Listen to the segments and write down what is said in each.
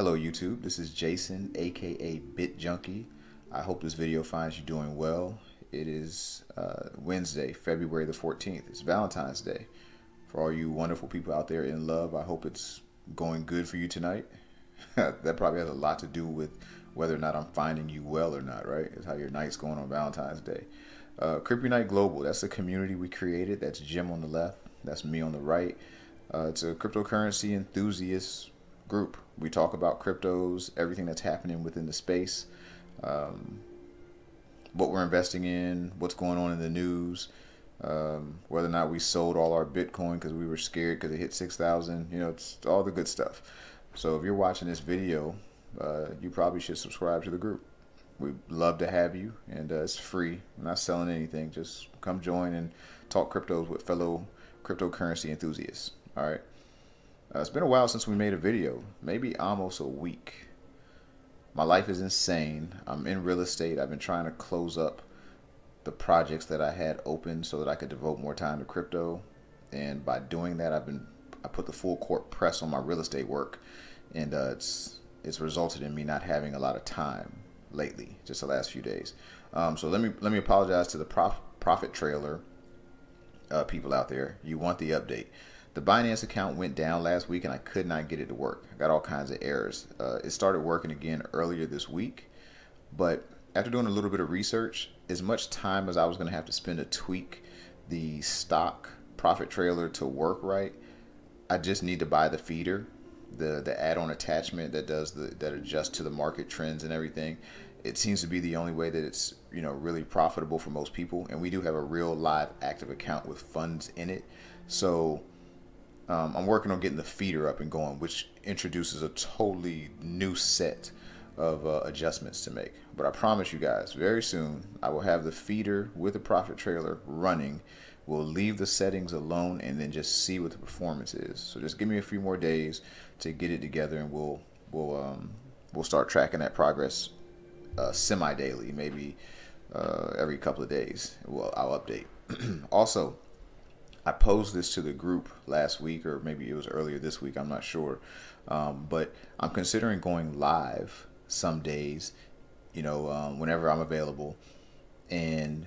Hello YouTube, this is Jason aka Junky. I hope this video finds you doing well. It is Wednesday, February the 14th. It's Valentine's Day. For all you wonderful people out there in love, I hope it's going good for you tonight. That probably has a lot to do with whether or not I'm finding you well or not, right? It's how your night's going on Valentine's Day. CryptUnite Global, that's the community we created. That's Jim on the left, that's me on the right. It's a cryptocurrency enthusiast group. We talk about cryptos, everything that's happening within the space, what we're investing in, what's going on in the news, whether or not we sold all our Bitcoin because we were scared because it hit 6,000. You know, it's all the good stuff. So if you're watching this video, you probably should subscribe to the group. We'd love to have you, and it's free. I'm not selling anything. Just come join and talk cryptos with fellow cryptocurrency enthusiasts. All right. It's been a while since we made a video, maybe almost a week. My life is insane. I'm in real estate. I've been trying to close up the projects that I had open so that I could devote more time to crypto. And by doing that, I put the full court press on my real estate work, and it's resulted in me not having a lot of time lately, just the last few days. So let me apologize to the profit trailer people out there. You want the update. The Binance account went down last week and I could not get it to work. I got all kinds of errors. It started working again earlier this week, but after doing a little bit of research, as much time as I was going to have to spend to tweak the stock profit trailer to work right, I just need to buy the feeder, the add-on attachment that adjusts to the market trends and everything. It seems to be the only way that it's, you know, really profitable for most people, and we do have a real live active account with funds in it. So I'm working on getting the feeder up and going, which introduces a totally new set of adjustments to make. But I promise you guys, very soon I will have the feeder with the profit trailer running. We'll leave the settings alone and then just see what the performance is. So just give me a few more days to get it together, and we'll start tracking that progress semi-daily, maybe every couple of days. I'll update. Also, I posed this to the group last week, or maybe it was earlier this week, I'm not sure. But I'm considering going live some days, you know, whenever I'm available. And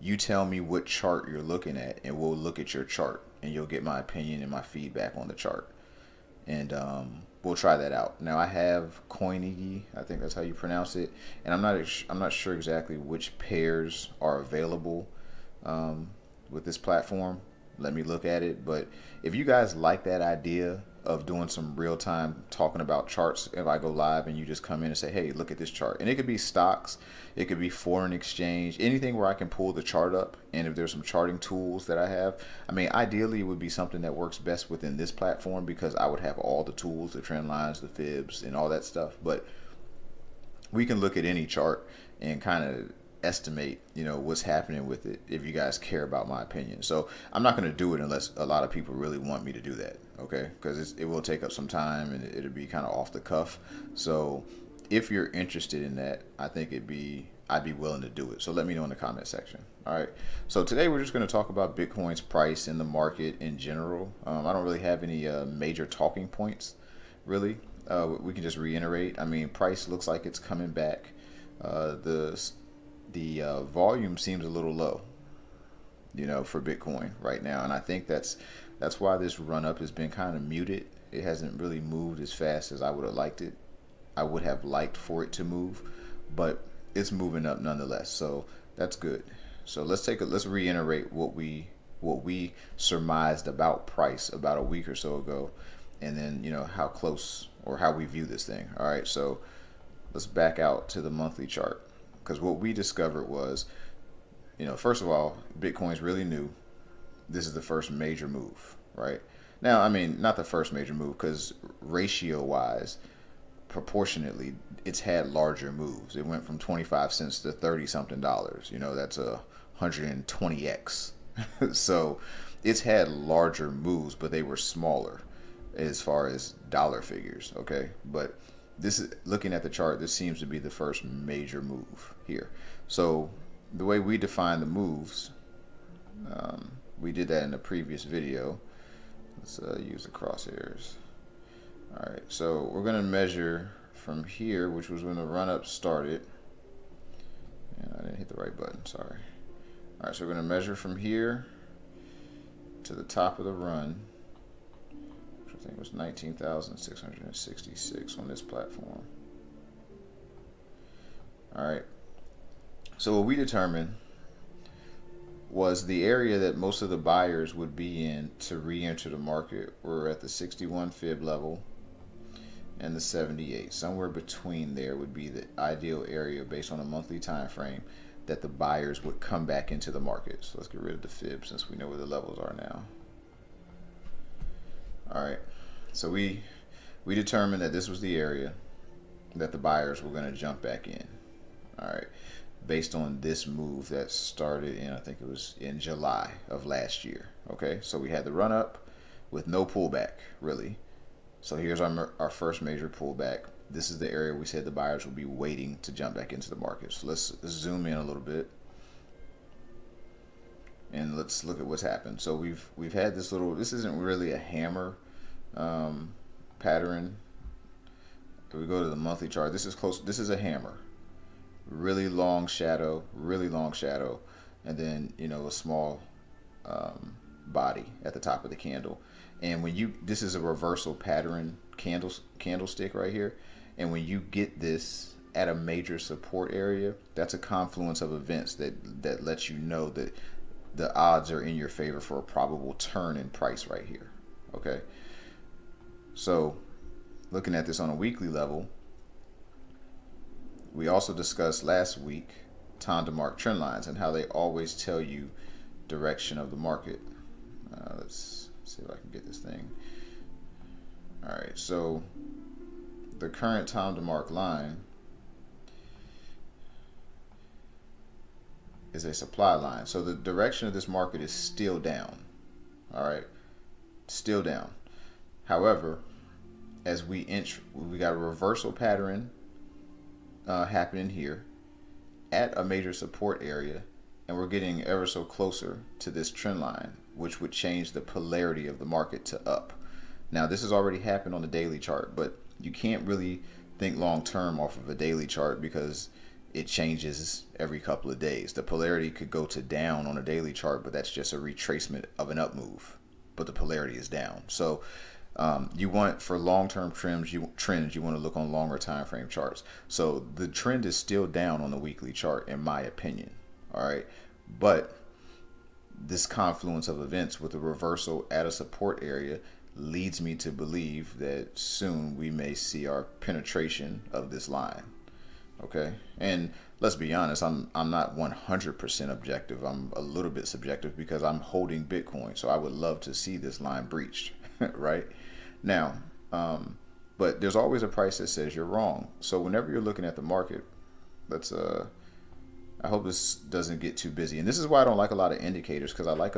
you tell me what chart you're looking at, and we'll look at your chart, and you'll get my opinion and my feedback on the chart. And we'll try that out. Now I have Coinigi, I think that's how you pronounce it, and I'm not sure exactly which pairs are available with this platform. Let me look at it. But if you guys like that idea of doing some real-time talking about charts, if I go live and you just come in and say, hey, look at this chart, and it could be stocks, it could be foreign exchange, anything where I can pull the chart up, and if there's some charting tools that I have, I mean, ideally it would be something that works best within this platform because I would have all the tools, the trend lines, the fibs, and all that stuff. But we can look at any chart and kind of estimate, you know, what's happening with it if you guys care about my opinion. So I'm not going to do it unless a lot of people really want me to do that, okay? Because it will take up some time and it'll be kind of off the cuff. So if you're interested in that, I think I'd be willing to do it. So let me know in the comment section. All right. So today we're just going to talk about Bitcoin's price in the market in general. I don't really have any major talking points, really. We can just reiterate. I mean, price looks like it's coming back. The volume seems a little low, you know, for Bitcoin right now, and I think that's why this run up has been kind of muted. It hasn't really moved as fast as I would have liked it. I would have liked for it to move, but it's moving up nonetheless, so that's good. So let's reiterate what we surmised about price about a week or so ago, and then, you know, how close or how we view this thing. All right, so let's back out to the monthly chart. Because what we discovered was, you know, first of all, Bitcoin's really new. This is the first major move, right? Now, I mean, not the first major move, because ratio-wise, proportionately, it's had larger moves. It went from 25 cents to 30-something dollars. You know, that's a 120x. So it's had larger moves, but they were smaller as far as dollar figures, okay? But this is, looking at the chart, this seems to be the first major move here. So the way we define the moves, we did that in the previous video. Let's use the crosshairs. All right, so we're going to measure from here, which was when the run up started. And I didn't hit the right button, sorry. All right, so we're going to measure from here to the top of the run, which I think was 19,666 on this platform. All right, so what we determined was the area that most of the buyers would be in to re-enter the market were at the 61 fib level and the 78. Somewhere between there would be the ideal area based on a monthly time frame that the buyers would come back into the market. So let's get rid of the fib since we know where the levels are now. All right, so we determined that this was the area that the buyers were going to jump back in. All right, based on this move that started in, I think it was in July of last year. Okay, so we had the run up with no pullback really. So here's our first major pullback. This is the area we said the buyers will be waiting to jump back into the market. So let's zoom in a little bit and let's look at what's happened. So we've had this little, this isn't really a hammer pattern. If we go to the monthly chart, this is close, this is a hammer. Really long shadow, and then, you know, a small body at the top of the candle. And when you, this is a reversal pattern candlestick right here, and when you get this at a major support area, that's a confluence of events that lets you know that the odds are in your favor for a probable turn in price right here. Okay, so looking at this on a weekly level, we also discussed last week time to mark trend lines and how they always tell you direction of the market. Let's see if I can get this thing. All right, so the current time to mark line is a supply line. So the direction of this market is still down. All right, still down. However, as we inch, we got a reversal pattern happening here at a major support area, and we're getting ever so closer to this trend line, which would change the polarity of the market to up. Now this has already happened on the daily chart, but you can't really think long term off of a daily chart because it changes every couple of days. The polarity could go to down on a daily chart, but that's just a retracement of an up move, but the polarity is down. So you want, for long-term trends, you want to look on longer time frame charts. So the trend is still down on the weekly chart in my opinion. All right, but this confluence of events with a reversal at a support area leads me to believe that soon we may see our penetration of this line. Okay, and let's be honest, I'm not 100% objective. I'm a little bit subjective because I'm holding Bitcoin, so I would love to see this line breached. Right now, but there's always a price that says you're wrong. So whenever you're looking at the market, let's I hope this doesn't get too busy. And this is why I don't like a lot of indicators, because I like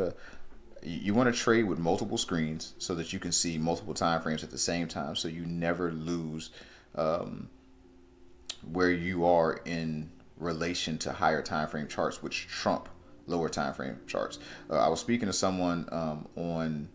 you want to trade with multiple screens so that you can see multiple time frames at the same time, so you never lose where you are in relation to higher time frame charts, which trump lower time frame charts. I was speaking to someone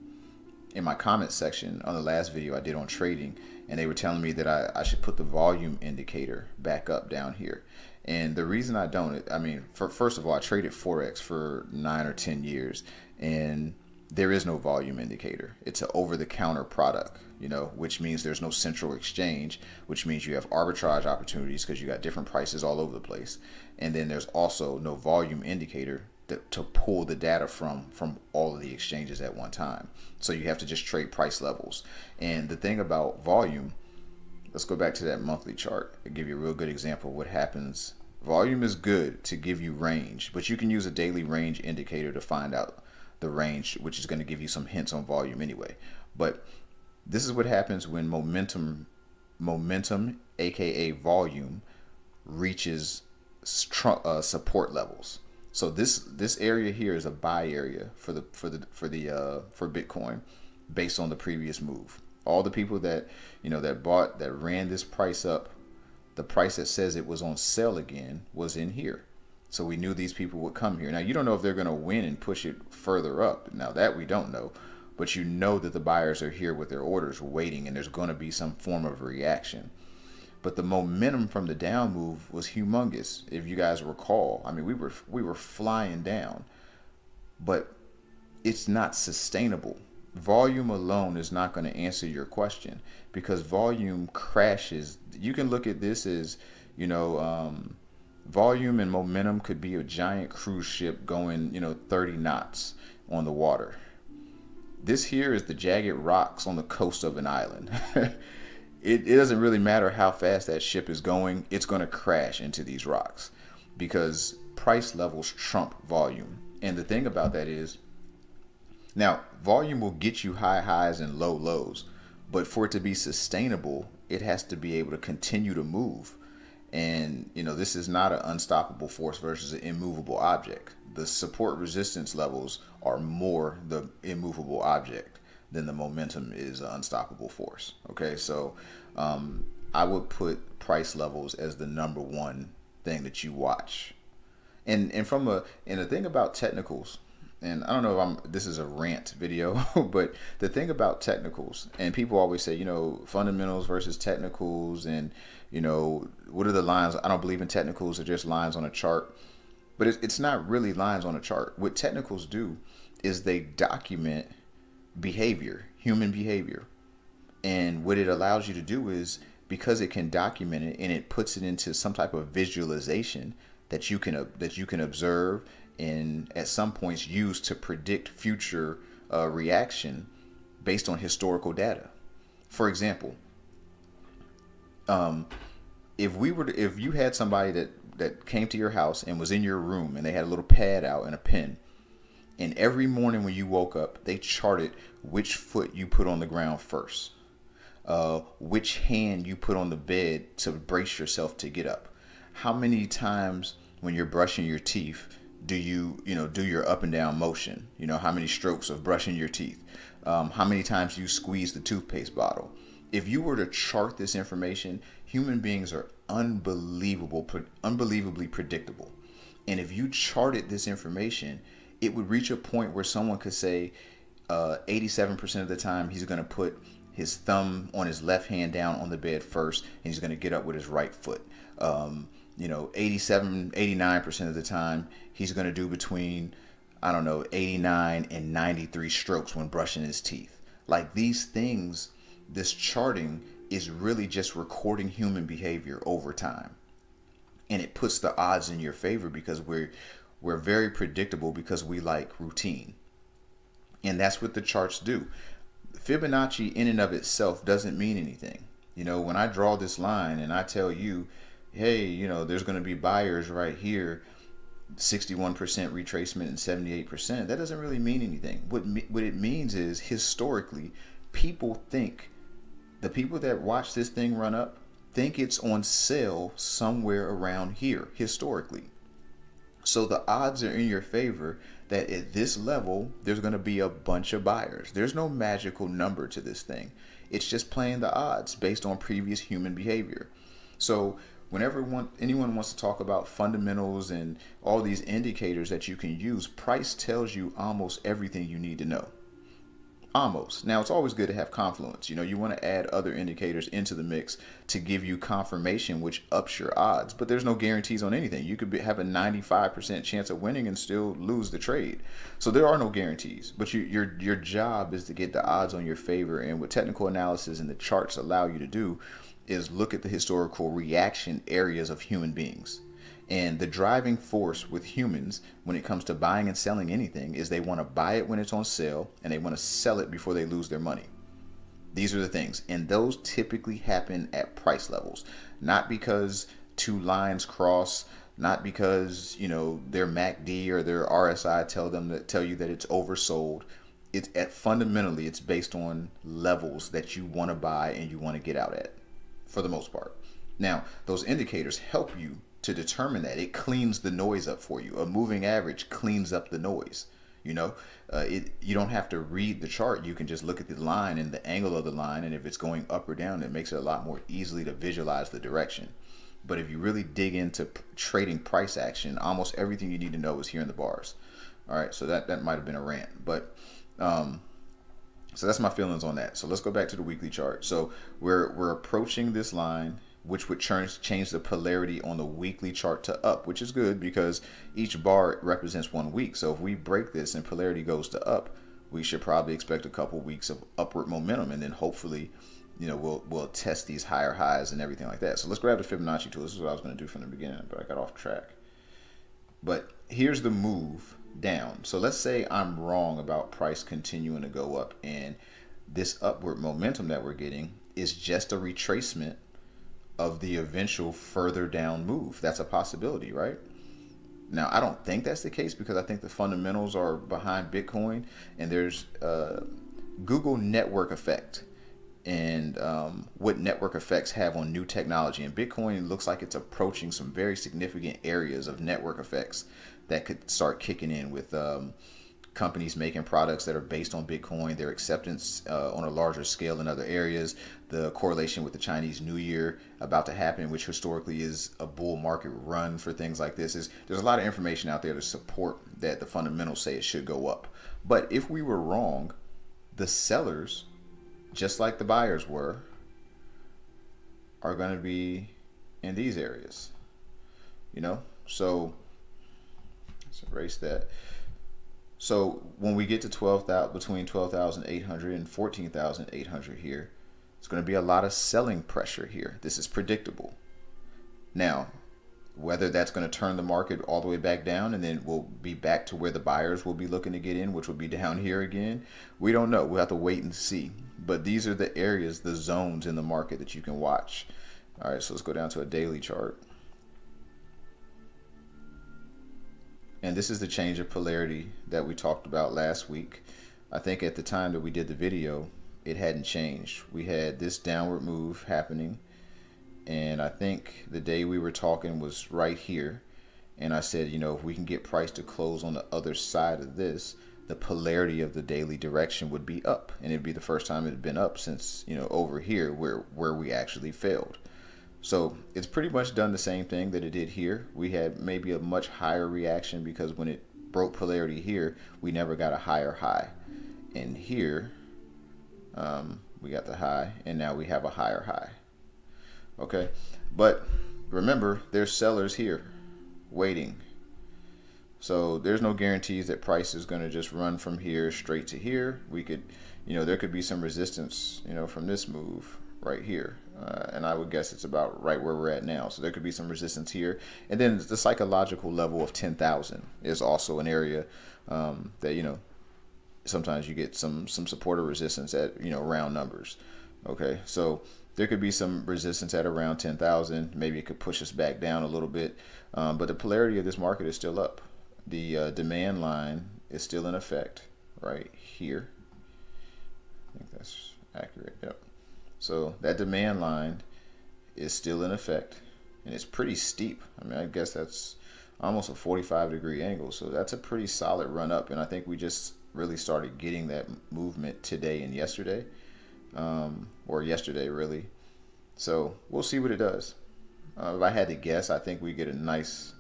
in my comment section on the last video I did on trading, and they were telling me that I should put the volume indicator back up down here. And the reason I don't, I mean, first of all, I traded Forex for 9 or 10 years, and there is no volume indicator. It's an over-the-counter product, you know, which means there's no central exchange, which means you have arbitrage opportunities because you got different prices all over the place. And then there's also no volume indicator to pull the data from all of the exchanges at one time. So you have to just trade price levels. And the thing about volume, let's go back to that monthly chart and give you a real good example of what happens. Volume is good to give you range, but you can use a daily range indicator to find out the range, which is going to give you some hints on volume anyway. But this is what happens when momentum, aka volume, reaches support levels. So this area here is a buy area for Bitcoin based on the previous move. All the people that, you know, that ran this price up, the price that says it was on sale again was in here. So we knew these people would come here. Now you don't know if they're going to win and push it further up. Now that we don't know, but you know that the buyers are here with their orders waiting, and there's going to be some form of reaction. But the momentum from the down move was humongous. If you guys recall, I mean, we were flying down, but it's not sustainable. Volume alone is not going to answer your question, because volume crashes. You can look at this as, you know, volume and momentum could be a giant cruise ship going, you know, 30 knots on the water. This here is the jagged rocks on the coast of an island. It doesn't really matter how fast that ship is going, it's going to crash into these rocks, because price levels trump volume. And the thing about that is, now volume will get you high highs and low lows, but for it to be sustainable, it has to be able to continue to move. And you know, this is not an unstoppable force versus an immovable object. The support resistance levels are more the immovable object than the momentum is an unstoppable force. Okay, so I would put price levels as the number one thing that you watch. And the thing about technicals, and I don't know if this is a rant video, but the thing about technicals, and people always say, you know, fundamentals versus technicals, and you know, what are the lines? I don't believe in technicals, they're just lines on a chart. But it's not really lines on a chart. What technicals do is they document behavior, human behavior. And what it allows you to do is, because it can document it and it puts it into some type of visualization that you can observe and at some points use to predict future reaction based on historical data. For example, if you had somebody that came to your house and was in your room and they had a little pad out and a pen, and every morning when you woke up, they charted which foot you put on the ground first, which hand you put on the bed to brace yourself to get up, how many times when you're brushing your teeth do you do your up and down motion, you know, how many strokes of brushing your teeth, how many times you squeeze the toothpaste bottle. If you were to chart this information, human beings are unbelievably predictable. And if you charted this information, it would reach a point where someone could say 87% of the time he's going to put his thumb on his left hand down on the bed first, and he's going to get up with his right foot. 89% of the time he's going to do between, I don't know, 89 and 93 strokes when brushing his teeth. Like, these things, this charting is really just recording human behavior over time. And it puts the odds in your favor because we're very predictable, because we like routine. And that's what the charts do. Fibonacci in and of itself doesn't mean anything. You know, when I draw this line and I tell you, hey, you know, there's going to be buyers right here, 61% retracement and 78%, that doesn't really mean anything. What it means is, historically, people think, the people that watch this thing run up think it's on sale somewhere around here historically. So the odds are in your favor that at this level there's going to be a bunch of buyers. There's no magical number to this thing. It's just playing the odds based on previous human behavior. So whenever anyone wants to talk about fundamentals and all these indicators that you can use, price tells you almost everything you need to know. Almost. Now, it's always good to have confluence. You know, you want to add other indicators into the mix to give you confirmation, which ups your odds. But there's no guarantees on anything. You could have a 95% chance of winning and still lose the trade. So there are no guarantees. But your job is to get the odds on your favor. And what technical analysis and the charts allow you to do is look at the historical reaction areas of human beings. And the driving force with humans when it comes to buying and selling anything is they want to buy it when it's on sale, and they want to sell it before they lose their money. These are the things. And those typically happen at price levels, not because two lines cross, not because, you know, their MACD or their RSI tell you that it's oversold. Fundamentally, it's based on levels that you want to buy and you want to get out at, for the most part. Now, those indicators help you to determine that. It cleans the noise up for you. A moving average cleans up the noise. You know, you don't have to read the chart. You can just look at the line and the angle of the line, and if it's going up or down, it makes it a lot more easily to visualize the direction. But if you really dig into trading price action, almost everything you need to know is here in the bars. All right, so that might have been a rant, but So that's my feelings on that. So let's go back to the weekly chart. So we're approaching this line, which would change the polarity on the weekly chart to up, which is good because each bar represents 1 week. So if we break this and polarity goes to up, we should probably expect a couple weeks of upward momentum, and then hopefully, we'll test these higher highs and everything like that. So let's grab the Fibonacci tool. This is what I was going to do from the beginning, but I got off track. But here's the move down. So let's say I'm wrong about price continuing to go up, and this upward momentum that we're getting is just a retracement of the eventual further down move. That's a possibility, right? Now, I don't think that's the case because I think the fundamentals are behind Bitcoin, and there's Google network effect and what network effects have on new technology. And Bitcoin looks like it's approaching some very significant areas of network effects that could start kicking in with companies making products that are based on Bitcoin, their acceptance on a larger scale in other areas, the correlation with the Chinese New Year about to happen, which historically is a bull market run for things like this. There's a lot of information out there to support that the fundamentals say it should go up. But if we were wrong, the sellers, just like the buyers were, are going to be in these areas, so let's erase that. So when we get to 12,000, between 12,800 and 14,800 here, it's going to be a lot of selling pressure here. This is predictable. Now, whether that's going to turn the market all the way back down and then we'll be back to where the buyers will be looking to get in, which will be down here again, we don't know. We'll have to wait and see. But these are the areas, the zones in the market that you can watch. All right, so let's go down to a daily chart. And this is the change of polarity that we talked about last week. I think at the time that we did the video, it hadn't changed. We had this downward move happening, and I think the day we were talking was right here. And I said, if we can get price to close on the other side of this, the polarity of the daily direction would be up, and it'd be the first time it had been up since over here where we actually failed. So it's pretty much done the same thing that it did here. We had maybe a much higher reaction because when it broke polarity here, we never got a higher high. And here, we got the high, and now we have a higher high. Okay, but remember, there's sellers here waiting. So there's no guarantees that price is going to just run from here straight to here. We could, there could be some resistance, from this move right here. And I would guess it's about right where we're at now. So there could be some resistance here. And then the psychological level of 10,000 is also an area that, sometimes you get some support or resistance at, round numbers. Okay, so there could be some resistance at around 10,000. Maybe it could push us back down a little bit. But the polarity of this market is still up. The demand line is still in effect right here. I think that's accurate. Yep. So that demand line is still in effect, and it's pretty steep. I mean, I guess that's almost a 45-degree angle. So that's a pretty solid run up, and I think we just really started getting that movement today and yesterday, or yesterday really. So we'll see what it does. If I had to guess, I think we get a nice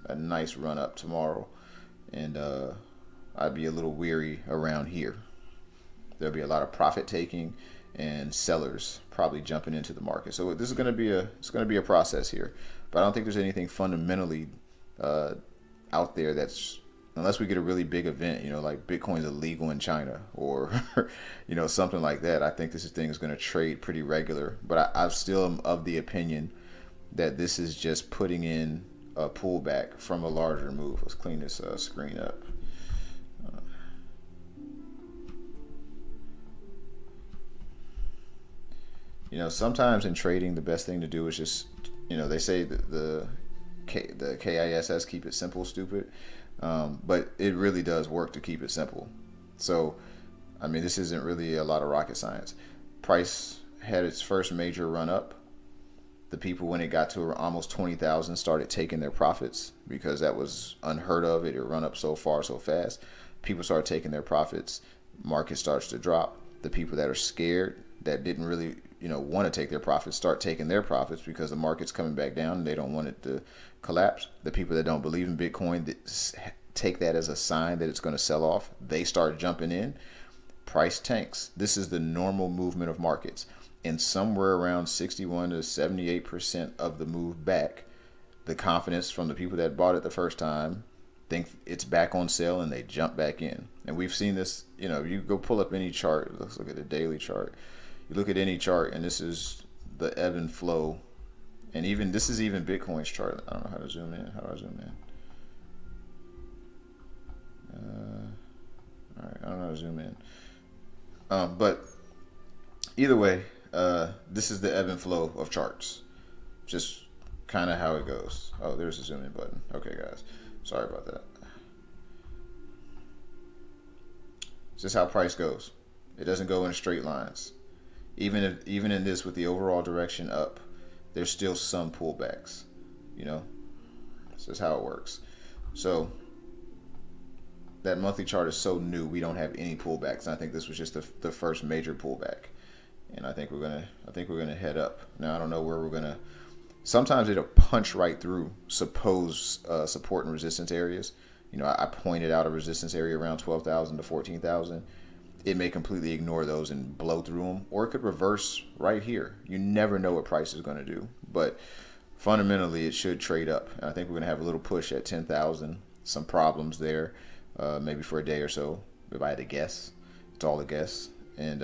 run up tomorrow, and I'd be a little weary around here. There'll be a lot of profit taking and sellers probably jumping into the market. So this is going to be a process here, but I don't think there's anything fundamentally out there that's, unless we get a really big event, like Bitcoin's illegal in China or something like that. I think this thing is going to trade pretty regular, but I still am of the opinion that this is just putting in a pullback from a larger move. Let's clean this screen up. Sometimes in trading, the best thing to do is just, they say that the KISS, keep it simple, stupid. But it really does work to keep it simple. So, I mean, this isn't really a lot of rocket science. Price had its first major run up. The people, when it got to almost 20,000, started taking their profits because that was unheard of. It had run up so far, so fast. People started taking their profits. Market starts to drop. The people that are scared, that didn't really want to take their profits, start taking their profits because the market's coming back down and they don't want it to collapse. The people that don't believe in Bitcoin, that take that as a sign that it's going to sell off, they start jumping in. price tanks. This is the normal movement of markets. And somewhere around 61 to 78% of the move back, the confidence from the people that bought it the first time think it's back on sale and they jump back in. And we've seen this, you know, you go pull up any chart. Let's look at the daily chart. You look at any chart and this is the ebb and flow. And even this is even Bitcoin's chart. I don't know how to zoom in. How do I zoom in? All right, I don't know how to zoom in. But either way, this is the ebb and flow of charts. Just kind of how it goes. Oh, there's a zoom in button. Okay, guys. Sorry about that. It's just how price goes. It doesn't go in straight lines. Even in this with the overall direction up, there's still some pullbacks. You know, this is how it works. So that monthly chart is so new, we don't have any pullbacks. And I think this was just the first major pullback. And I think we're gonna head up. Now I don't know where we're gonna. Sometimes it'll punch right through supposed support and resistance areas. You know, I pointed out a resistance area around 12,000 to 14,000. It may completely ignore those and blow through them, or it could reverse right here. You never know what price is going to do, but fundamentally it should trade up. And I think we're going to have a little push at 10,000. Some problems there, maybe for a day or so. If I had to guess, it's all a guess. And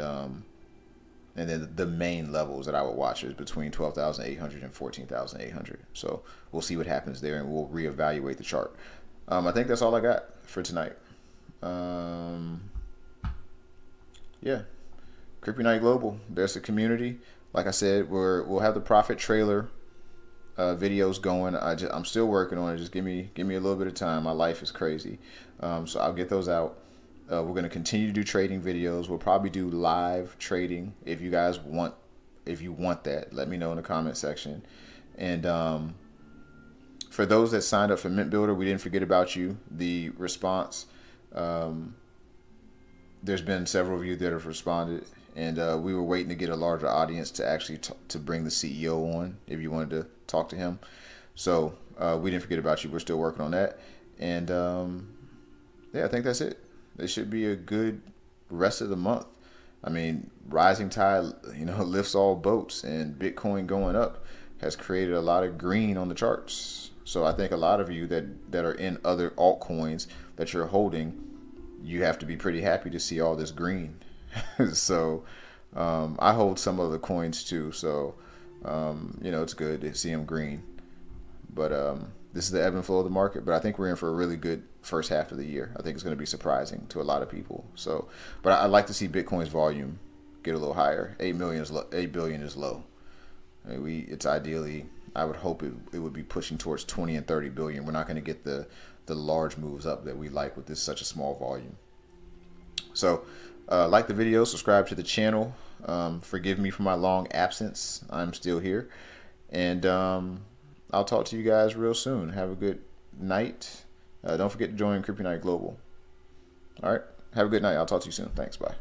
then the main levels that I would watch is between 12,800 and 14,800. So we'll see what happens there, and we'll reevaluate the chart. I think that's all I got for tonight. Yeah, CryptUnite Global. There's a community. Like I said, we'll have the profit trailer videos going. I'm still working on it. Just give me a little bit of time. My life is crazy, so I'll get those out. We're going to continue to do trading videos. We'll probably do live trading if you guys want. If you want that, let me know in the comment section. And for those that signed up for Mint Builder, we didn't forget about you. The response, there's been several of you that have responded, and we were waiting to get a larger audience to actually to bring the CEO on if you wanted to talk to him. So we didn't forget about you. We're still working on that. And yeah, I think that's it. It should be a good rest of the month. I mean, rising tide, you know, lifts all boats, and Bitcoin going up has created a lot of green on the charts. So I think a lot of you that are in other altcoins that you're holding, you have to be pretty happy to see all this green. So I hold some other coins too. So, you know, it's good to see them green. But this is the ebb and flow of the market. But I think we're in for a really good first half of the year. I think it's going to be surprising to a lot of people. So, but I'd like to see Bitcoin's volume get a little higher. 8 billion is low. I mean, it's ideally, I would hope it would be pushing towards 20 and 30 billion. We're not going to get the large moves up that we like with this such a small volume. So like the video, subscribe to the channel. Forgive me for my long absence. I'm still here, and I'll talk to you guys real soon. Have a good night. Don't forget to join CryptUnite Global. All right, have a good night. I'll talk to you soon. Thanks. Bye.